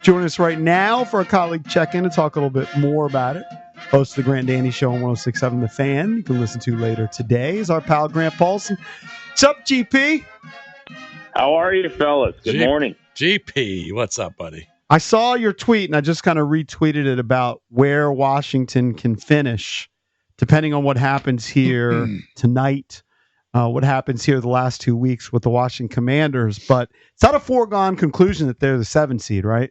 Join us right now for a colleague check-in to talk a little bit more about it. Host of the Grant Danny Show on 106.7 The Fan. You can listen to later today is our pal Grant Paulsen. What's up, GP? How are you, fellas? Good morning. GP, what's up, buddy? I saw your tweet, and I just kind of retweeted it about where Washington can finish, depending on what happens here tonight, what happens here the last 2 weeks with the Washington Commanders. But it's not a foregone conclusion that they're the 7th seed, right?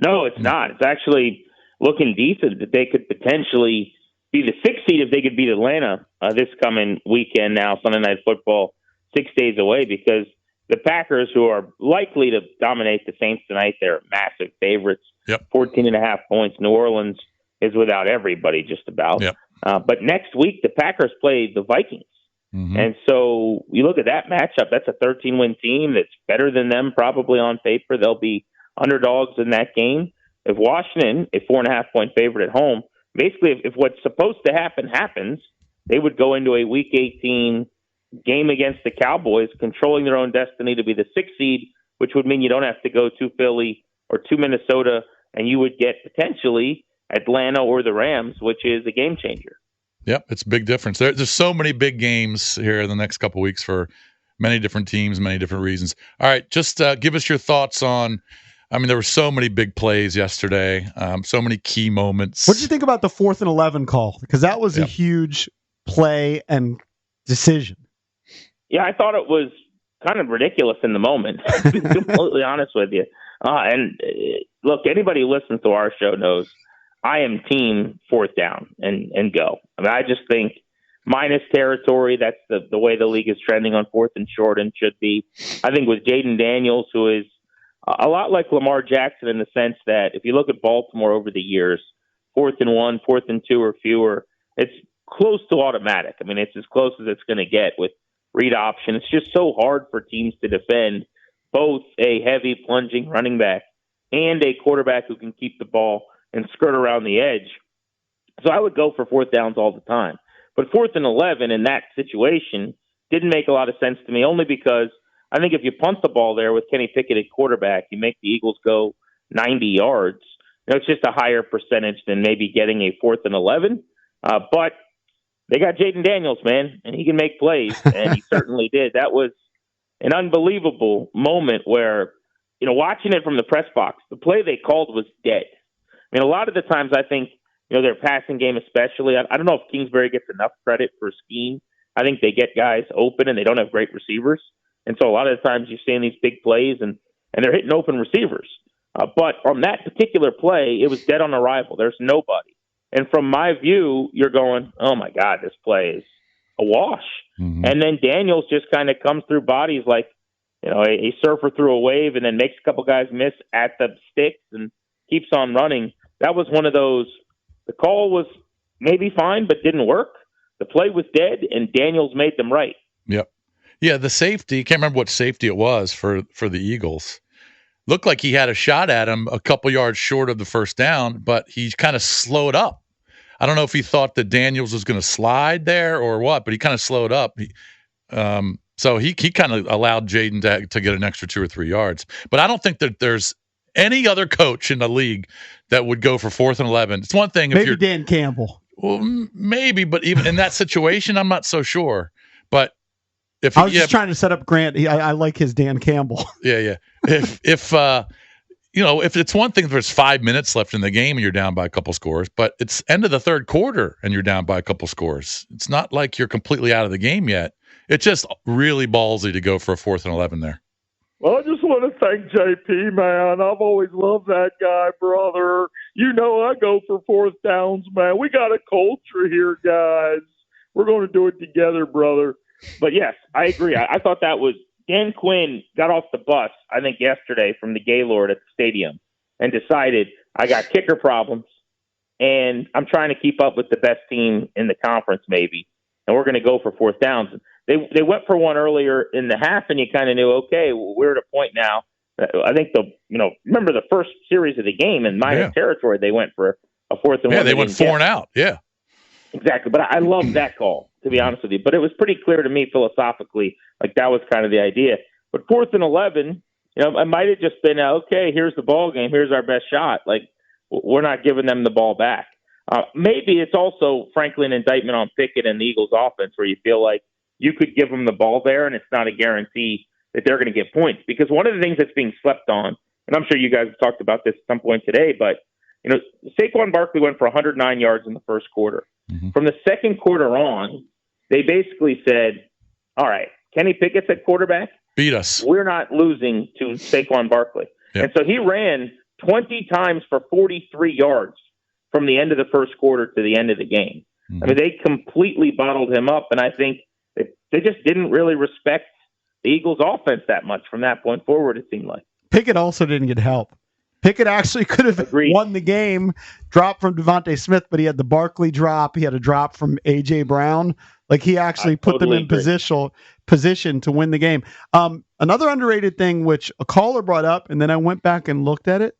No, it's not. It's actually looking decent that they could potentially be the 6th seed if they could beat Atlanta this coming weekend now, Sunday Night Football, 6 days away, because the Packers, who are likely to dominate the Saints tonight, they're massive favorites. Yep. 14.5 points. New Orleans is without everybody, just about. Yep. But next week, the Packers play the Vikings. Mm-hmm. And so you look at that matchup, that's a 13-win team that's better than them probably on paper. They'll be underdogs in that game. If Washington, a 4.5-point favorite at home, basically if what's supposed to happen happens, they would go into a Week 18 game against the Cowboys, controlling their own destiny to be the 6th seed, which would mean you don't have to go to Philly or to Minnesota, and you would get potentially Atlanta or the Rams, which is a game changer. Yep, it's a big difference. There's so many big games here in the next couple of weeks for many different teams, many different reasons. All right, just give us your thoughts on, there were so many big plays yesterday, so many key moments. What did you think about the 4th and 11 call? Because that was a huge play and decision. Yeah, I thought it was kind of ridiculous in the moment, to be completely honest with you. Look, anybody who listens to our show knows I am team 4th down and go. I just think minus territory, that's the way the league is trending on 4th and short and should be. I think with Jayden Daniels, who is a lot like Lamar Jackson in the sense that if you look at Baltimore over the years, 4th and 1, 4th and 2 or fewer, it's close to automatic. It's as close as it's going to get with read option. It's just so hard for teams to defend both a heavy plunging running back and a quarterback who can keep the ball and skirt around the edge. So I would go for 4th downs all the time. But 4th and 11 in that situation didn't make a lot of sense to me, only because I think if you punt the ball there with Kenny Pickett at quarterback, you make the Eagles go 90 yards. It's just a higher percentage than maybe getting a 4th and 11. But they got Jayden Daniels, man, and he can make plays, and he certainly did. That was an unbelievable moment where, watching it from the press box, the play they called was dead. A lot of the times I think, their passing game especially, I don't know if Kingsbury gets enough credit for scheme. I think they get guys open, and they don't have great receivers. And so a lot of the times you're seeing these big plays, and they're hitting open receivers. But on that particular play, it was dead on arrival. There's nobody. And from my view, you're going, oh, my God, this play is a wash. Mm-hmm. And then Daniels just kind of comes through bodies like, a surfer through a wave and then makes a couple guys miss at the sticks and keeps on running. That was one of those, the call was maybe fine but didn't work. The play was dead, and Daniels made them right. Yep. Yeah, the safety, can't remember what safety it was for the Eagles. Looked like he had a shot at him a couple yards short of the first down, but he kind of slowed up. I don't know if he thought that Daniels was going to slide there or what, but he kind of slowed up. So he kind of allowed Jayden to get an extra 2 or 3 yards. But I don't think that there's any other coach in the league that would go for 4th and 11. It's one thing if you're Dan Campbell. Well, maybe, but even in that situation, I'm not so sure. But if I was just trying to set up Grant, I like his Dan Campbell. Yeah. If it's one thing if there's 5 minutes left in the game and you're down by a couple scores, but it's end of the third quarter and you're down by a couple scores. It's not like you're completely out of the game yet. It's just really ballsy to go for a 4th and 11 there. Well, I just want to thank JP, man. I've always loved that guy, brother. I go for 4th downs, man. We got a culture here, guys. We're going to do it together, brother. But yes, I agree. I thought that was Dan Quinn got off the bus, I think, yesterday from the Gaylord at the stadium and decided, I got kicker problems, and I'm trying to keep up with the best team in the conference maybe, and we're going to go for 4th downs. They went for one earlier in the half, and you kind of knew, okay, we're at a point now. I think remember the first series of the game in minus territory, they went for a 4th and 1. Yeah, they went 4 and out. Yeah. Exactly. But I love that call, to be honest with you. But it was pretty clear to me philosophically, like that was kind of the idea. But 4th and 11, It might have just been, okay, here's the ball game. Here's our best shot. Like, we're not giving them the ball back. Maybe it's also, frankly, an indictment on Pickett and the Eagles offense where you feel like you could give them the ball there and it's not a guarantee that they're going to get points. Because one of the things that's being slept on, and I'm sure you guys have talked about this at some point today, but Saquon Barkley went for 109 yards in the first quarter. Mm-hmm. From the second quarter on, they basically said, all right, Kenny Pickett's at quarterback. Beat us. We're not losing to Saquon Barkley. Yep. And so he ran 20 times for 43 yards from the end of the first quarter to the end of the game. Mm-hmm. I mean, they completely bottled him up, and I think they just didn't really respect the Eagles' offense that much from that point forward, it seemed like. Pickett also didn't get help. Pickett actually could have won the game, drop from Devontae Smith, but he had the Barkley drop. He had a drop from A.J. Brown. Like, he actually put them in position to win the game. Another underrated thing, which a caller brought up, and then I went back and looked at it,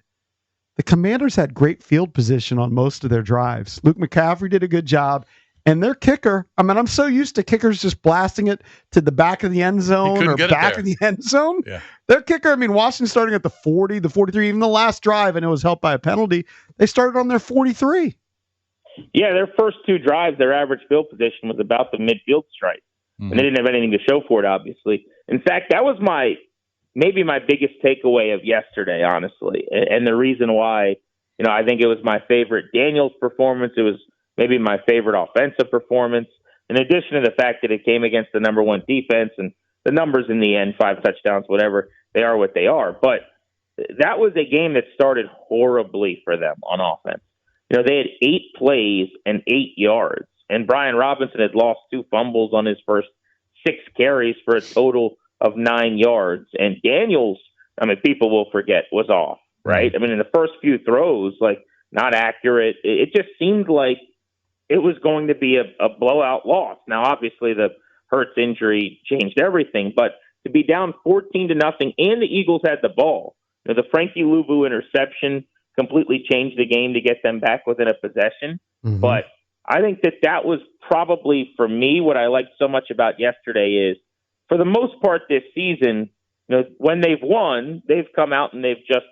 the Commanders had great field position on most of their drives. Luke McCaffrey did a good job. And their kicker, I mean, I'm so used to kickers just blasting it to the back of the end zone or back of the end zone. Yeah. Their kicker, I mean, Washington starting at the 40, the 43, even the last drive, and it was helped by a penalty. They started on their 43. Yeah, their first two drives, their average field position was about the midfield stripe. Mm-hmm. And they didn't have anything to show for it, obviously. In fact, that was maybe my biggest takeaway of yesterday, honestly. And the reason why, I think it was my favorite Daniels performance. It was maybe my favorite offensive performance, in addition to the fact that it came against the number one defense and the numbers in the end, 5 touchdowns, whatever, they are what they are. But that was a game that started horribly for them on offense. They had 8 plays and 8 yards, and Brian Robinson had lost 2 fumbles on his first 6 carries for a total of 9 yards. And Daniels, I mean, people will forget, was off, right? I mean, in the first few throws, like, not accurate. It just seemed like it was going to be a blowout loss. Now, obviously, the Hurts injury changed everything, but to be down 14-0, and the Eagles had the ball. The Frankie Louvu interception completely changed the game to get them back within a possession. Mm-hmm. But I think that was probably, for me, what I liked so much about yesterday is, for the most part this season, when they've won, they've come out and they've just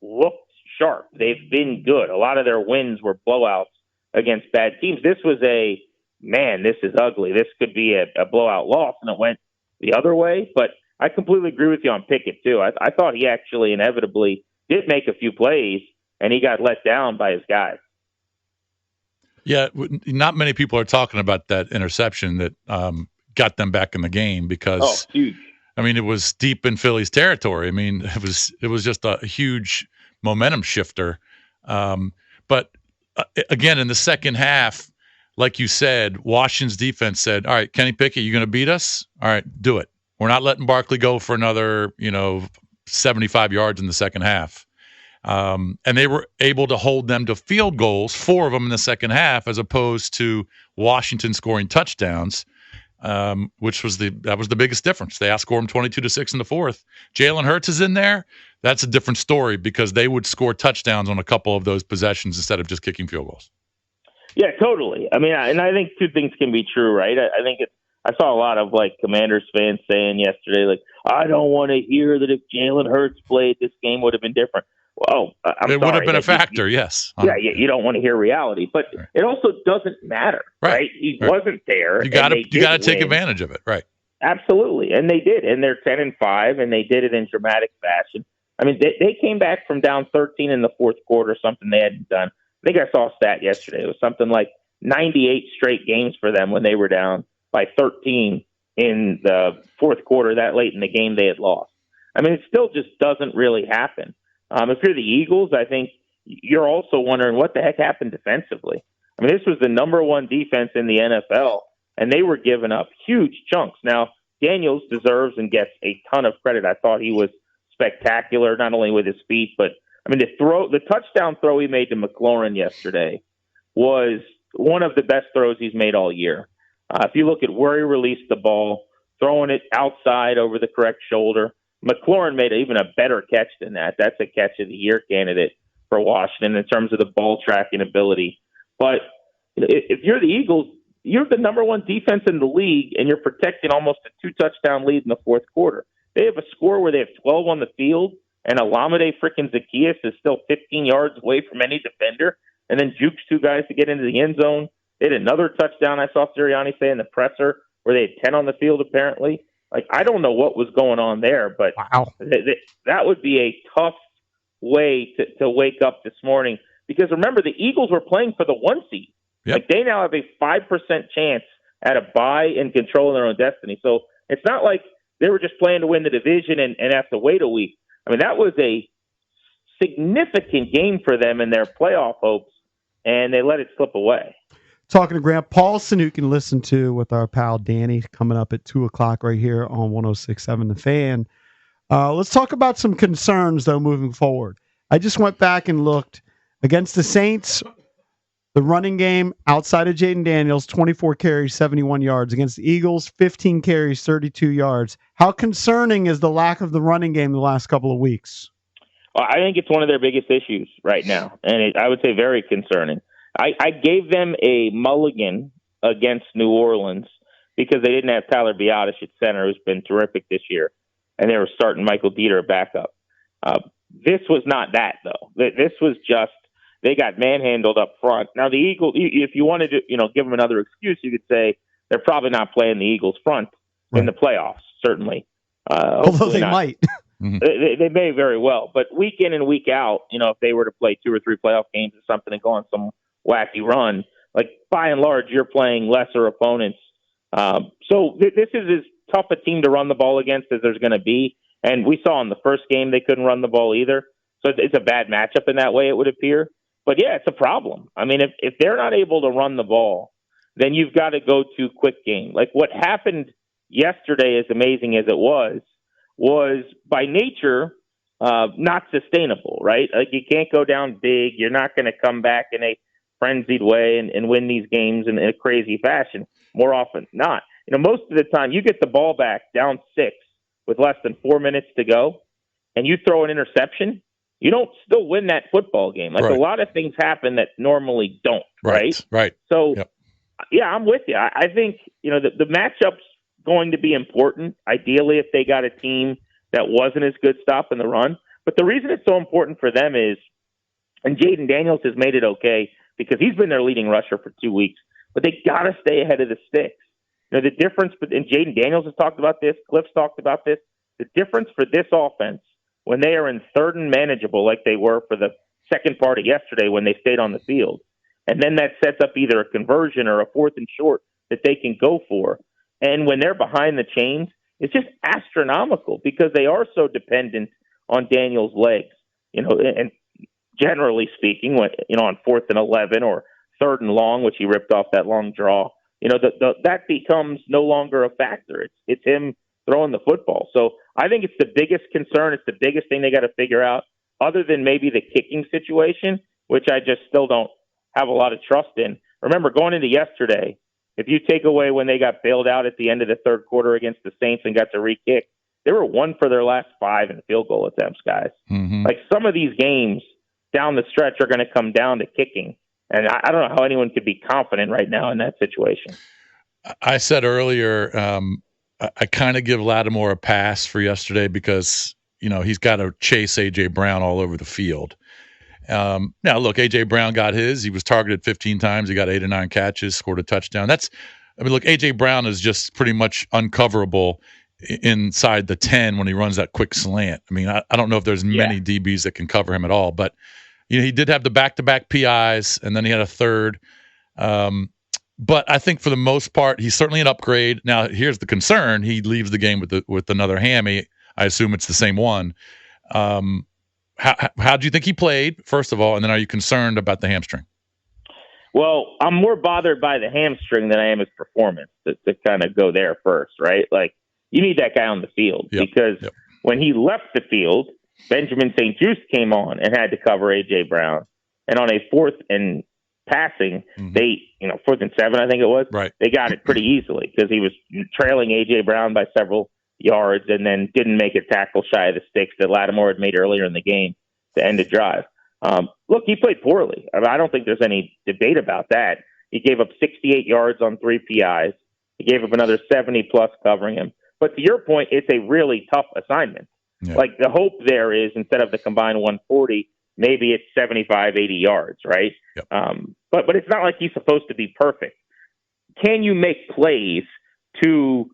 looked sharp. They've been good. A lot of their wins were blowouts against bad teams. This was this is ugly. This could be a blowout loss, and it went the other way. But I completely agree with you on Pickett, too. I thought he actually inevitably did make a few plays, and he got let down by his guys. Yeah, not many people are talking about that interception that got them back in the game because, huge. I mean, it was deep in Philly's territory. I mean, it was just a huge momentum shifter. But again, in the second half, like you said, Washington's defense said, all right, Kenny Pickett, you going to beat us? All right, do it. We're not letting Barkley go for another, 75 yards in the second half. And they were able to hold them to field goals, 4 of them in the second half, as opposed to Washington scoring touchdowns, which was the biggest difference. They outscored them 22-6 in the fourth. Jalen Hurts is in there. That's a different story because they would score touchdowns on a couple of those possessions instead of just kicking field goals. Yeah, totally. I mean, and I think 2 things can be true, right? I think I saw a lot of Commanders fans saying yesterday, I don't want to hear that if Jalen Hurts played, this game would have been different. Well, it would have been a factor, yes. Yeah, you don't want to hear reality, but it also doesn't matter, right? He wasn't there. You got to take advantage of it, right? Absolutely, and they did, and they're 10-5, and they did it in dramatic fashion. I mean, they came back from down 13 in the fourth quarter, something they hadn't done. I think I saw a stat yesterday. It was something like 98 straight games for them when they were down by 13 in the fourth quarter that late in the game they had lost. I mean, it still just doesn't really happen. If you're the Eagles, I think you're also wondering what the heck happened defensively. I mean, this was the number 1 defense in the NFL, and they were giving up huge chunks. Now, Daniels deserves and gets a ton of credit. I thought he was spectacular, not only with his feet, but I mean, the touchdown throw he made to McLaurin yesterday was one of the best throws he's made all year. If you look at where he released the ball, throwing it outside over the correct shoulder, McLaurin made even a better catch than that. That's a catch of the year candidate for Washington in terms of the ball tracking ability. But if you're the Eagles, you're the number 1 defense in the league, and you're protecting almost a 2-touchdown lead in the fourth quarter. They have a score where they have 12 on the field, and Olamide freaking Zacchaeus is still 15 yards away from any defender, and then jukes two guys to get into the end zone. They had another touchdown, I saw Sirianni say in the presser, where they had 10 on the field apparently. Like, I don't know what was going on there, but Wow. that would be a tough way to wake up this morning. Because remember, the Eagles were playing for the 1 seed. Yep. Like, they now have a 5% chance at a bye and controlling their own destiny. So it's not like they were just playing to win the division and have to wait a week. I mean, that was a significant game for them in their playoff hopes, and they let it slip away. Talking to Grant Paulsen, who you can listen to with our pal Danny, coming up at 2 o'clock right here on 106.7 The Fan. Let's talk about some concerns, though, moving forward. I just went back and looked. Against the Saints, the running game outside of Jayden Daniels, 24 carries, 71 yards. Against the Eagles, 15 carries, 32 yards. How concerning is the lack of the running game the last couple of weeks? Well, I think it's one of their biggest issues right now, and I would say very concerning. I gave them a mulligan against New Orleans because they didn't have Tyler Biadasz at center, who's been terrific this year, and they were starting Michael Dieter backup. This was not that, though. This was just they got manhandled up front. Now, the Eagles, if you wanted to give them another excuse, you could say they're probably not playing the Eagles front in the playoffs, certainly. Although they might. They may very well. But week in and week out, if they were to play 2 or 3 playoff games or something and go on some wacky run, like by and large, you're playing lesser opponents. So this is as tough a team to run the ball against as there's going to be. And we saw in the first game they couldn't run the ball either. So it's a bad matchup in that way, it would appear. But, yeah, it's a problem. I mean, if they're not able to run the ball, then you've got to go to quick game. Like what happened yesterday, as amazing as it was by nature not sustainable, right? Like you can't go down big. You're not going to come back in a frenzied way and win these games in a crazy fashion. More often not. Most of the time you get the ball back down 6 with less than 4 minutes to go, and you throw an interception, you don't still win that football game. Like a lot of things happen that normally don't, right? Right. So, yeah, I'm with you. I think, the matchup's going to be important, ideally, if they got a team that wasn't as good stopping the run. But the reason it's so important for them is, and Jayden Daniels has made it okay because he's been their leading rusher for 2 weeks, but they got to stay ahead of the sticks. The difference, and Jayden Daniels has talked about this, Cliff's talked about this, the difference for this offense when they are in third and manageable like they were for the second part of yesterday when they stayed on the field. And then that sets up either a conversion or a 4th and short that they can go for. And when they're behind the chains, it's just astronomical because they are so dependent on Daniels' legs. And generally speaking, on 4th and 11 or 3rd and long, which he ripped off that long draw, that becomes no longer a factor. It's him throwing the football. So I think it's the biggest concern. It's the biggest thing they got to figure out, other than maybe the kicking situation, which I just still don't have a lot of trust in. Remember, going into yesterday, if you take away when they got bailed out at the end of the third quarter against the Saints and got to re-kick, they were 1 for their last 5 in field goal attempts, guys. Mm-hmm. Like some of these games down the stretch are going to come down to kicking. And I don't know how anyone could be confident right now in that situation. I said earlier, I kind of give Lattimore a pass for yesterday because, he's got to chase A.J. Brown all over the field. Now, look, A.J. Brown got his. He was targeted 15 times. He got 8 or 9 catches, scored a touchdown. Look, A.J. Brown is just pretty much uncoverable inside the 10 when he runs that quick slant. I don't know if there's many DBs that can cover him at all, but he did have the back-to-back PIs, and then he had a third. But I think for the most part, he's certainly an upgrade. Now, here's the concern: he leaves the game with another hammy. I assume it's the same one. How do you think he played, first of all, and then are you concerned about the hamstring? Well, I'm more bothered by the hamstring than I am his performance. To kind of go there first, right? Like you need that guy on the field because when he left the field, Benjamin St. Juste came on and had to cover A.J. Brown. And on a 4th and passing, they, 4th and 7, I think it was, they got it pretty easily because he was trailing A.J. Brown by several yards and then didn't make a tackle shy of the sticks that Lattimore had made earlier in the game to end the drive. Look, he played poorly. I don't think there's any debate about that. He gave up 68 yards on 3 PIs. He gave up another 70-plus covering him. But to your point, it's a really tough assignment. Yeah. Like the hope there is instead of the combined 140, maybe it's 75, 80 yards, right? Yep. But it's not like he's supposed to be perfect. Can you make plays to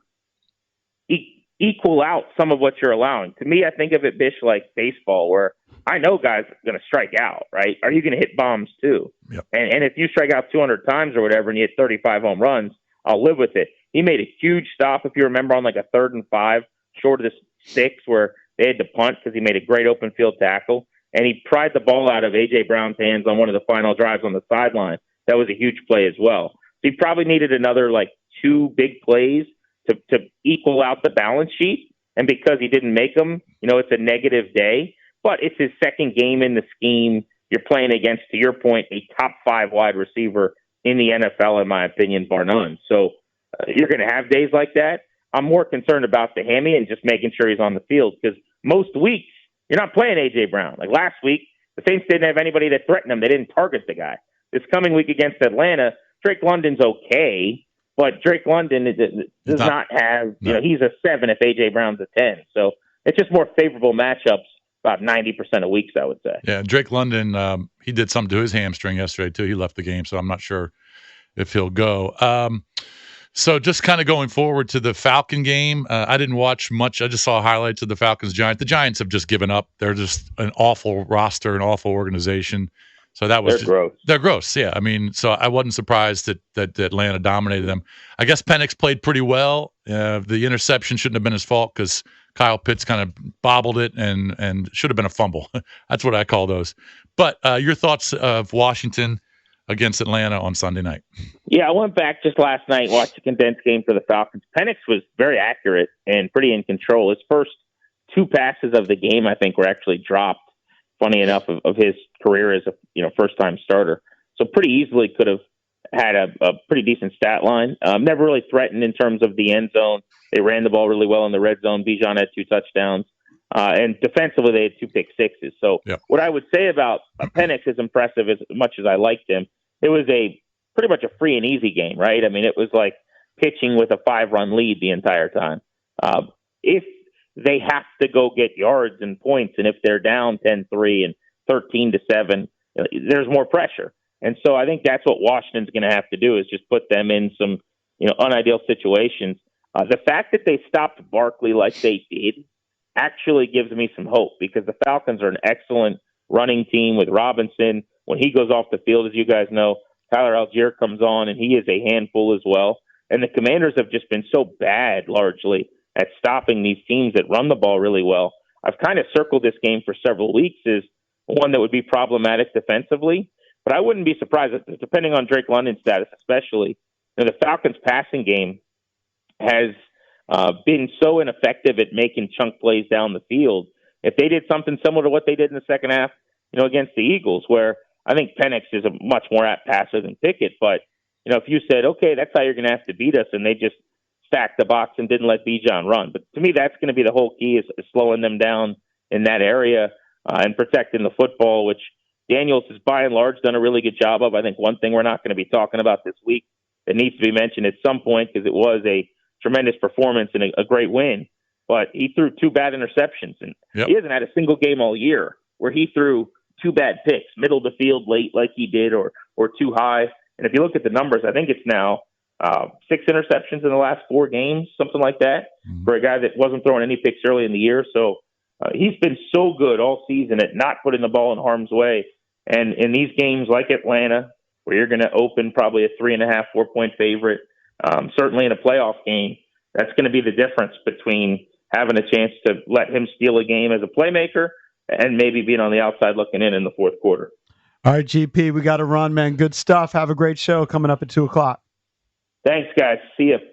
equal out some of what you're allowing? To me, I think of it, Bish, like baseball, where I know guys are going to strike out, right? Are you going to hit bombs too? Yep. And if you strike out 200 times or whatever and you hit 35 home runs, I'll live with it. He made a huge stop, if you remember, on like a 3rd and 5, short of the sticks, where they had to punt because he made a great open field tackle. And he pried the ball out of A.J. Brown's hands on one of the final drives on the sideline. That was a huge play as well. So he probably needed another like 2 big plays to equal out the balance sheet. And because he didn't make them, it's a negative day. But it's his second game in the scheme. You're playing against, to your point, a top 5 wide receiver in the NFL, in my opinion, bar none. So you're going to have days like that. I'm more concerned about the hammy and just making sure he's on the field, because most weeks you're not playing A.J. Brown. Like last week, the Saints didn't have anybody that threatened him. They didn't target the guy. This coming week against Atlanta, Drake London's okay, but Drake London does not have, he's a 7 if A.J. Brown's a 10. So it's just more favorable matchups about 90% of weeks, I would say. Yeah, Drake London, he did something to his hamstring yesterday, too. He left the game, so I'm not sure if he'll go. So just kind of going forward to the Falcon game, I didn't watch much. I just saw highlights of the Falcons-Giants. The Giants have just given up. They're just an awful roster, an awful organization. So that was gross. They're gross, yeah. I mean, so I wasn't surprised that Atlanta dominated them. I guess Penix played pretty well. The interception shouldn't have been his fault because Kyle Pitts kind of bobbled it and should have been a fumble. That's what I call those. But your thoughts of Washington against Atlanta on Sunday night? Yeah, I went back just last night, watched a condensed game for the Falcons. Penix was very accurate and pretty in control. His first 2 passes of the game, I think, were actually dropped, funny enough, of his career as a first-time starter. So pretty easily could have had a pretty decent stat line. Never really threatened in terms of the end zone. They ran the ball really well in the red zone. Bijan had 2 touchdowns. And defensively, they had 2 pick sixes. So What I would say about Penix is impressive as much as I liked him. It was pretty much a free and easy game, right? I mean, it was like pitching with a 5-run lead the entire time. If they have to go get yards and points, and if they're down 10-3 and 13-7, there's more pressure. And so I think that's what Washington's going to have to do, is just put them in some unideal situations. The fact that they stopped Barkley like they did actually gives me some hope, because the Falcons are an excellent running team with Robinson. When he goes off the field, as you guys know, Tyler Algier comes on, and he is a handful as well. And the Commanders have just been so bad, largely, at stopping these teams that run the ball really well. I've kind of circled this game for several weeks as one that would be problematic defensively, but I wouldn't be surprised, depending on Drake London's status especially. The Falcons' passing game has been so ineffective at making chunk plays down the field. If they did something similar to what they did in the second half, against the Eagles, where I think Penix is a much more apt passer than Pickett, but if you said, okay, that's how you're going to have to beat us, and they just stacked the box and didn't let Bijan run. But to me, that's going to be the whole key, is slowing them down in that area and protecting the football, which Daniels has by and large done a really good job of. I think one thing we're not going to be talking about this week that needs to be mentioned at some point, because it was a tremendous performance and a great win, but he threw 2 bad interceptions, and he hasn't had a single game all year where he threw 2 bad picks, middle of the field late like he did, or too high. And if you look at the numbers, I think it's now 6 interceptions in the last 4 games, something like that, for a guy that wasn't throwing any picks early in the year. So he's been so good all season at not putting the ball in harm's way. And in these games like Atlanta, where you're going to open probably a 3.5, 4-point favorite, certainly in a playoff game, that's going to be the difference between having a chance to let him steal a game as a playmaker and maybe being on the outside looking in the fourth quarter. All right, GP, we got to run, man. Good stuff. Have a great show coming up at 2:00. Thanks, guys. See you.